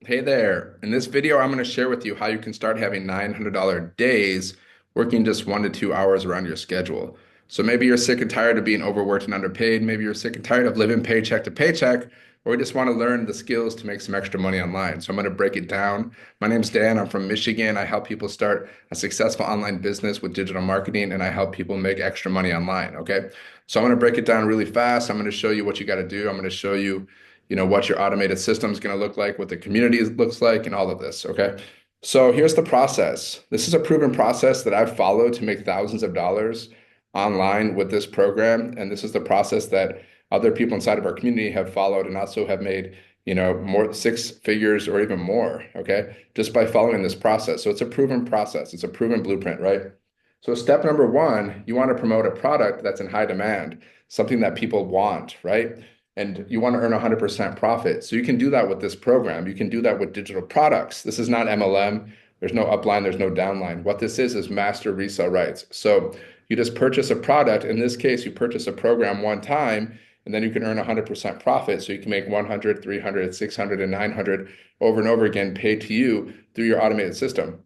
Hey there. In this video, I'm going to share with you how you can start having $900 days working just 1 to 2 hours around your schedule. So maybe you're sick and tired of being overworked and underpaid. Maybe you're sick and tired of living paycheck to paycheck, or you just want to learn the skills to make some extra money online. So I'm going to break it down. My name's Dan. I'm from Michigan. I help people start a successful online business with digital marketing, and I help people make extra money online. Okay. So I'm going to break it down really fast. I'm going to show you what you got to do. I'm going to show you what your automated system is going to look like, what the community looks like, and all of this. Okay. So here's the process. This is a proven process that I've followed to make thousands of dollars online with this program. And this is the process that other people inside of our community have followed and also have made, more 6 figures or even more. Okay. Just by following this process. So it's a proven process. It's a proven blueprint, right? So step number one, you want to promote a product that's in high demand, something that people want, right? And you want to earn 100% profit. So you can do that with this program. You can do that with digital products. This is not MLM. There's no upline, there's no downline. What this is master resale rights. So you just purchase a product. In this case, you purchase a program one time, and then you can earn 100% profit. So you can make 100, 300, 600, and 900 over and over again paid to you through your automated system.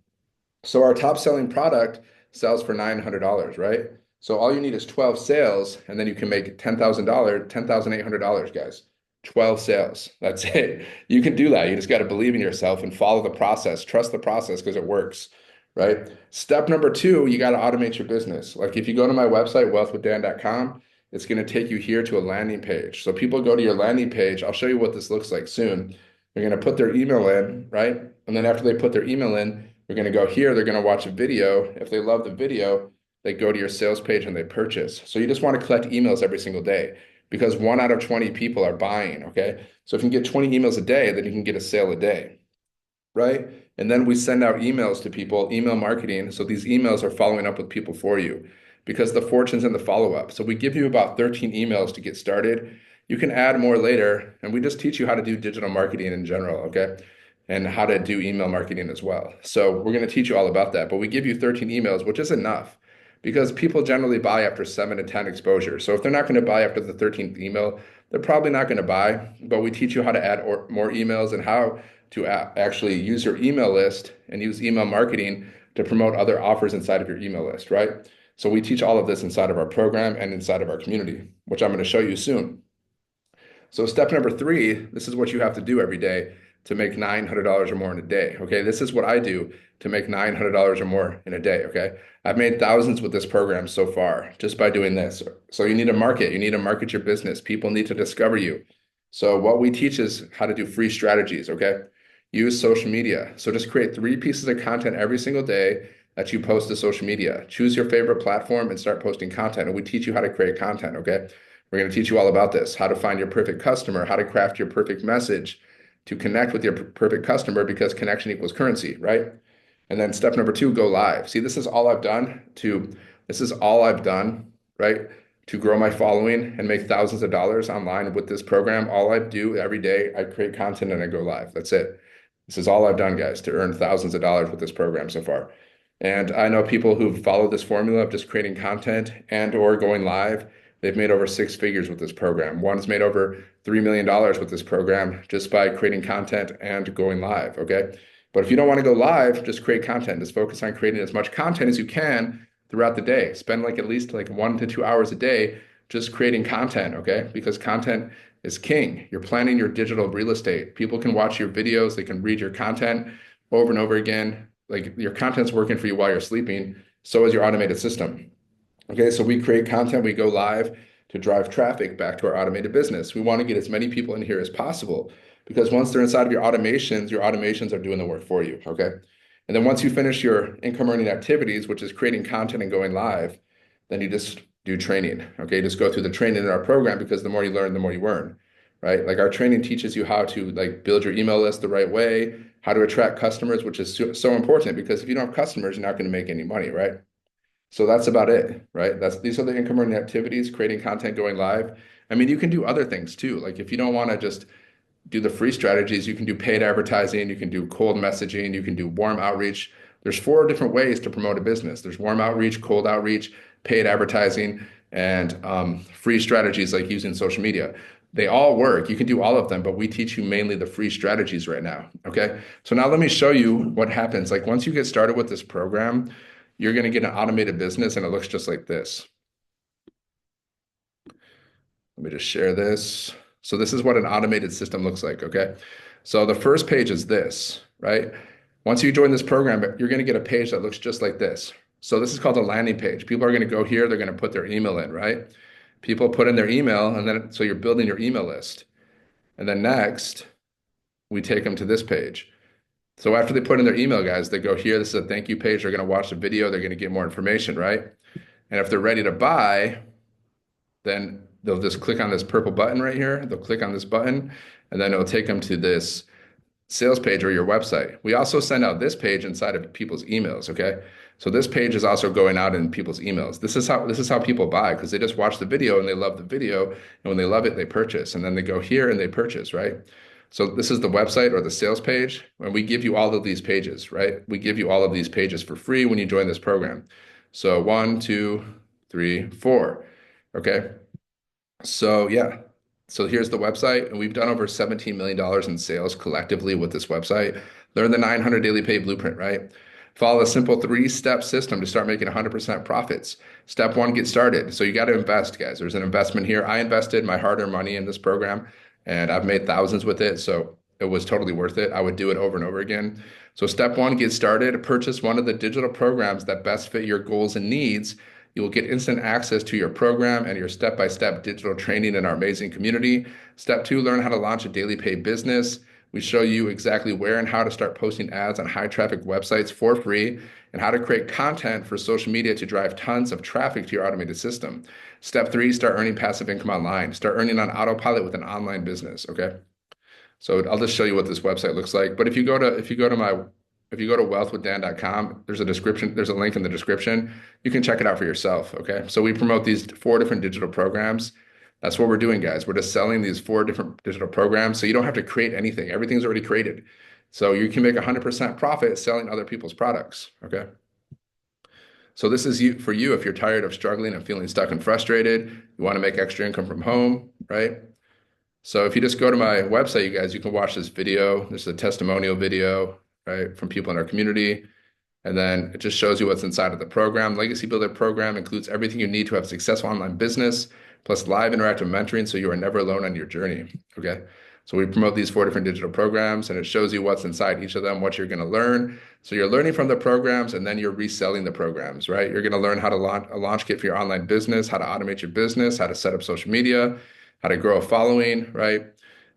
So our top selling product sells for $900, right? So all you need is 12 sales, and then you can make $10,000, $10,800, guys. 12 sales. That's it. You can do that. You just got to believe in yourself and follow the process. Trust the process because it works, right? Step number two, you got to automate your business. Like if you go to my website, wealthwithdan.com, it's going to take you here to a landing page. So people go to your landing page. I'll show you what this looks like soon. They're going to put their email in, right? And then after they put their email in, they're going to go here. They're going to watch a video. If they love the video, they go to your sales page and they purchase. So you just want to collect emails every single day because 1 out of 20 people are buying. Okay. So if you can get 20 emails a day, then you can get a sale a day. Right. And then we send out emails to people, email marketing. So these emails are following up with people for you because the fortune's in the follow-up. So we give you about 13 emails to get started. You can add more later. And we just teach you how to do digital marketing in general. Okay. And how to do email marketing as well. So we're going to teach you all about that. But we give you 13 emails, which is enough because people generally buy after 7 to 10 exposures. So if they're not going to buy after the 13th email, they're probably not going to buy. But we teach you how to add more emails and how to actually use your email list and use email marketing to promote other offers inside of your email list, right? So we teach all of this inside of our program and inside of our community, which I'm going to show you soon. So step number three, this is what you have to do every day to make $900 or more in a day. Okay, this is what I do to make $900 or more in a day. Okay, I've made thousands with this program so far just by doing this. So you need to market. You need to market your business. People need to discover you. So what we teach is how to do free strategies. Okay, use social media. So just create 3 pieces of content every single day that you post to social media. Choose your favorite platform and start posting content. And we teach you how to create content. Okay, we're going to teach you all about this: how to find your perfect customer, how to craft your perfect message to connect with your perfect customer because connection equals currency, right? And then step number 2, go live. See, this is all I've done, right? To grow my following and make thousands of dollars online with this program. All I do every day, I create content and I go live. That's it. This is all I've done, guys, to earn thousands of dollars with this program so far. And I know people who've followed this formula of just creating content and or going live. They've made over 6 figures with this program. One's made over $3 million with this program just by creating content and going live, okay? But if you don't want to go live, just create content. Just focus on creating as much content as you can throughout the day. Spend at least 1 to 2 hours a day just creating content, okay? Because content is king. You're planning your digital real estate. People can watch your videos. They can read your content over and over again. Your content's working for you while you're sleeping. So is your automated system. Okay, so we create content, we go live to drive traffic back to our automated business. We want to get as many people in here as possible because once they're inside of your automations are doing the work for you, okay? And then once you finish your income earning activities, which is creating content and going live, then you just do training, okay? Just go through the training in our program because the more you learn, the more you earn, right? Our training teaches you how to build your email list the right way, how to attract customers, which is so important because if you don't have customers, you're not going to make any money, right? So that's about it, right? These are the income earning activities, creating content, going live. I mean, you can do other things too. If you don't want to just do the free strategies, you can do paid advertising, you can do cold messaging, you can do warm outreach. There's 4 different ways to promote a business. There's warm outreach, cold outreach, paid advertising, and free strategies like using social media. They all work. You can do all of them, but we teach you mainly the free strategies right now. Okay. So now let me show you what happens. Like once you get started with this program, you're going to get an automated business and it looks just like this. Let me just share this. So this is what an automated system looks like. Okay. So the first page is this, right? Once you join this program, you're going to get a page that looks just like this. So this is called a landing page. People are going to go here. They're going to put their email in, right? People put in their email and then, so you're building your email list. And then next, we take them to this page. So after they put in their email, guys, they go here. This is a thank you page. They're going to watch the video. They're going to get more information, right? And if they're ready to buy, then they'll just click on this purple button right here. They'll click on this button, and then it'll take them to this sales page or your website. We also send out this page inside of people's emails, okay? So this page is also going out in people's emails. This is how people buy, because they just watch the video and they love the video, and when they love it, they purchase, and then they go here and they purchase, right? So this is the website or the sales page, and we give you all of these pages, right? We give you all of these pages for free when you join this program. So 1, 2, 3, 4, okay? So yeah, so here's the website, and we've done over $17 million in sales collectively with this website. Learn the 900 daily pay blueprint, right? Follow a simple 3-step system to start making 100% profits. Step 1, get started. So you got to invest, guys. There's an investment here. I invested my hard-earned money in this program, and I've made thousands with it. So it was totally worth it. I would do it over and over again. So step 1, get started. Purchase one of the digital programs that best fit your goals and needs. You will get instant access to your program and your step-by-step digital training in our amazing community. Step 2, learn how to launch a daily pay business. We show you exactly where and how to start posting ads on high traffic websites for free, and how to create content for social media to drive tons of traffic to your automated system. Step 3, start earning passive income online. Start earning on autopilot with an online business, okay? So I'll just show you what this website looks like. But if you go to wealthwithdan.com, there's a link in the description. You can check it out for yourself, okay? So we promote these 4 different digital programs. That's what we're doing, guys. We're just selling these 4 different digital programs, so you don't have to create anything. Everything's already created. So you can make 100% profit selling other people's products, okay? So this is for you if you're tired of struggling and feeling stuck and frustrated. You want to make extra income from home, right? So if you just go to my website, you guys, you can watch this video. This is a testimonial video, right, from people in our community. And then it just shows you what's inside of the program. Legacy Builder program includes everything you need to have a successful online business, plus live interactive mentoring, so you are never alone on your journey, okay? So we promote these 4 different digital programs, and it shows you what's inside each of them, what you're going to learn. So you're learning from the programs, and then you're reselling the programs, right? You're going to learn how to launch a launch kit for your online business, how to automate your business, how to set up social media, how to grow a following, right?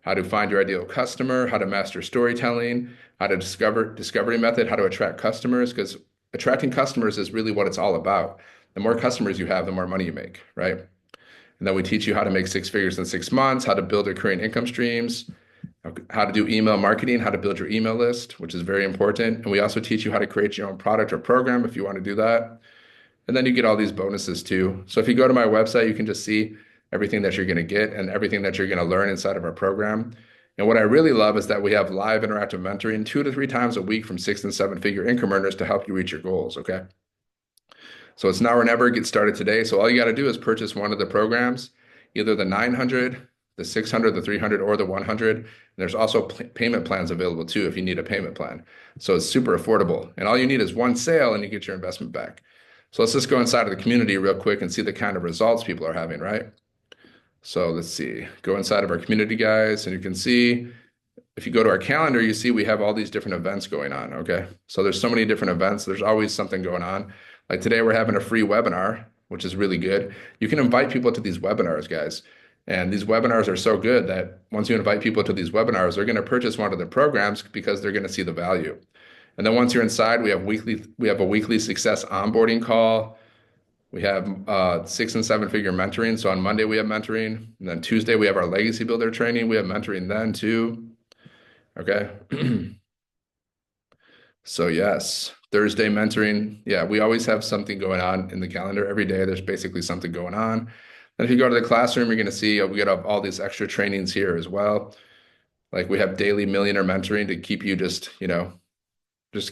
How to find your ideal customer, how to master storytelling, how to discovery method, how to attract customers, because attracting customers is really what it's all about. The more customers you have, the more money you make, right? And then we teach you how to make 6 figures in 6 months, how to build recurring income streams, how to do email marketing, how to build your email list, which is very important. And we also teach you how to create your own product or program if you want to do that. And then you get all these bonuses too. So if you go to my website, you can just see everything that you're going to get and everything that you're going to learn inside of our program. And what I really love is that we have live interactive mentoring 2 to 3 times a week from 6 and 7 figure income earners to help you reach your goals, okay? So it's now or never. Get started today. So all you got to do is purchase one of the programs, either the 900, the 600, the 300, or the 100. And there's also payment plans available too if you need a payment plan. So it's super affordable. And all you need is one sale and you get your investment back. So let's just go inside of the community real quick and see the kind of results people are having, right? So let's see, go inside of our community, guys, and you can see, if you go to our calendar, you see we have all these different events going on, okay? So there's so many different events. There's always something going on. Like today, we're having a free webinar, which is really good. You can invite people to these webinars, guys. And these webinars are so good that once you invite people to these webinars, they're going to purchase one of the programs because they're going to see the value. And then once you're inside, we have a weekly success onboarding call. We have 6 and 7 figure mentoring. So on Monday, we have mentoring. And then Tuesday, we have our Legacy Builder training. We have mentoring then too. Okay. So yes, Thursday mentoring. Yeah, we always have something going on in the calendar every day. There's basically something going on. And if you go to the classroom, you're going to see we got all these extra trainings here as well. Like we have daily millionaire mentoring to keep you just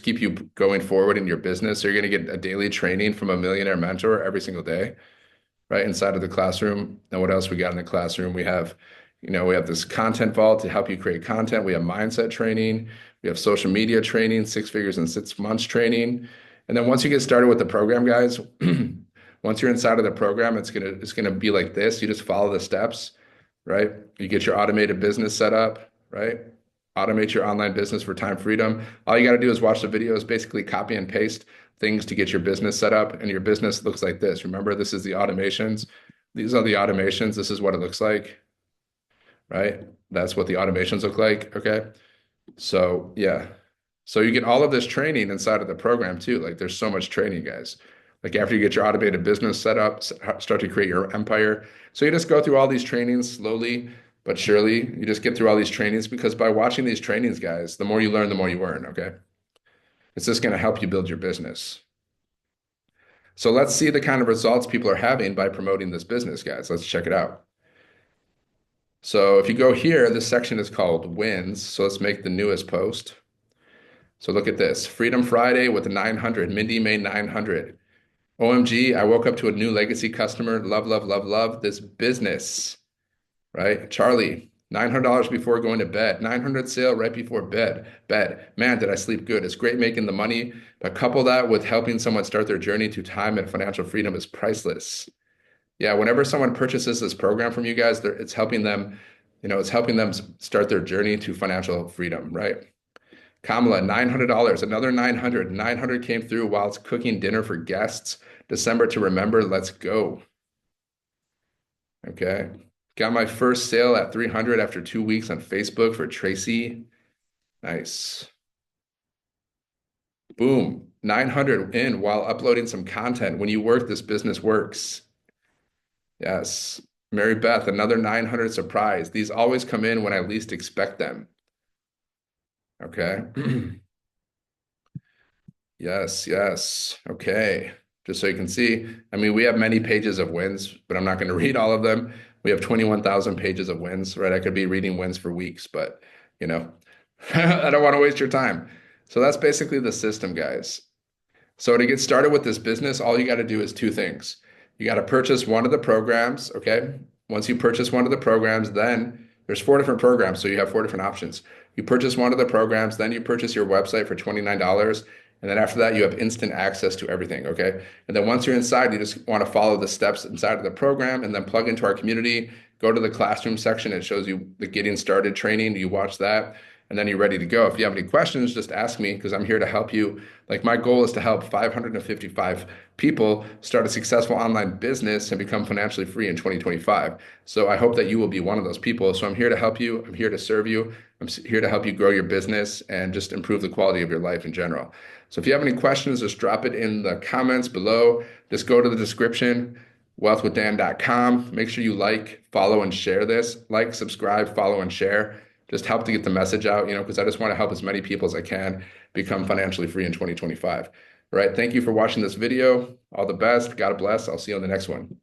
keep you going forward in your business. So you're going to get a daily training from a millionaire mentor every single day, right inside of the classroom. And what else we got in the classroom? We have, We have this content vault to help you create content. We have mindset training. We have social media training, 6 figures in 6 months training. And then once you get started with the program, guys, once you're inside of the program, it's gonna be like this. You just follow the steps, right? You get your automated business set up, right? Automate your online business for time freedom. All you got to do is watch the videos, basically copy and paste things to get your business set up. And your business looks like this. Remember, this is the automations. These are the automations. This is what it looks like, right? That's what the automations look like. Okay. So yeah. So you get all of this training inside of the program too. Like there's so much training, guys. Like after you get your automated business set up, start to create your empire. So you just go through all these trainings slowly but surely. You just get through all these trainings because by watching these trainings, guys, the more you learn, the more you earn. Okay. It's just going to help you build your business. So let's see the kind of results people are having by promoting this business, guys. Let's check it out. So if you go here, this section is called wins. So let's make the newest post. So look at this. Freedom Friday with 900. Mindy made 900. OMG, I woke up to a new legacy customer. Love, love, love, love this business, right? Charlie, $900 before going to bed. 900 sale right before bed. Man, did I sleep good. It's great making the money, but couple that with helping someone start their journey to time and financial freedom is priceless. Yeah, whenever someone purchases this program from you guys, it's helping them, it's helping them start their journey to financial freedom, right? Kamala, $900, another 900. 900 came through while it's cooking dinner for guests. December to remember, let's go. Okay. Got my first sale at 300 after 2 weeks on Facebook for Tracy. Nice. Boom. 900 in while uploading some content. When you work, this business works. Yes. Mary Beth, another 900 surprise. These always come in when I least expect them. Okay. Yes, yes. Okay. Just so you can see, I mean, we have many pages of wins, but I'm not going to read all of them. We have 21,000 pages of wins, right? I could be reading wins for weeks, but I don't want to waste your time. So that's basically the system, guys. So to get started with this business, all you got to do is 2 things. You got to purchase one of the programs, okay? Once you purchase one of the programs, then there's 4 different programs, so you have 4 different options. You purchase one of the programs, then you purchase your website for $29, and then after that, you have instant access to everything, okay? And then once you're inside, you just want to follow the steps inside of the program and then plug into our community, go to the classroom section. It shows you the getting started training. You watch that, and then you're ready to go. If you have any questions, just ask me because I'm here to help you. Like my goal is to help 555 people start a successful online business and become financially free in 2025. So I hope that you will be one of those people. So I'm here to help you. I'm here to serve you. I'm here to help you grow your business and just improve the quality of your life in general. So if you have any questions, just drop it in the comments below. Just go to the description, wealthwithdan.com. Make sure you like, follow, and share this. Like, subscribe, follow, and share. Just help to get the message out, because I just want to help as many people as I can become financially free in 2025. All right. Thank you for watching this video. All the best. God bless. I'll see you on the next one.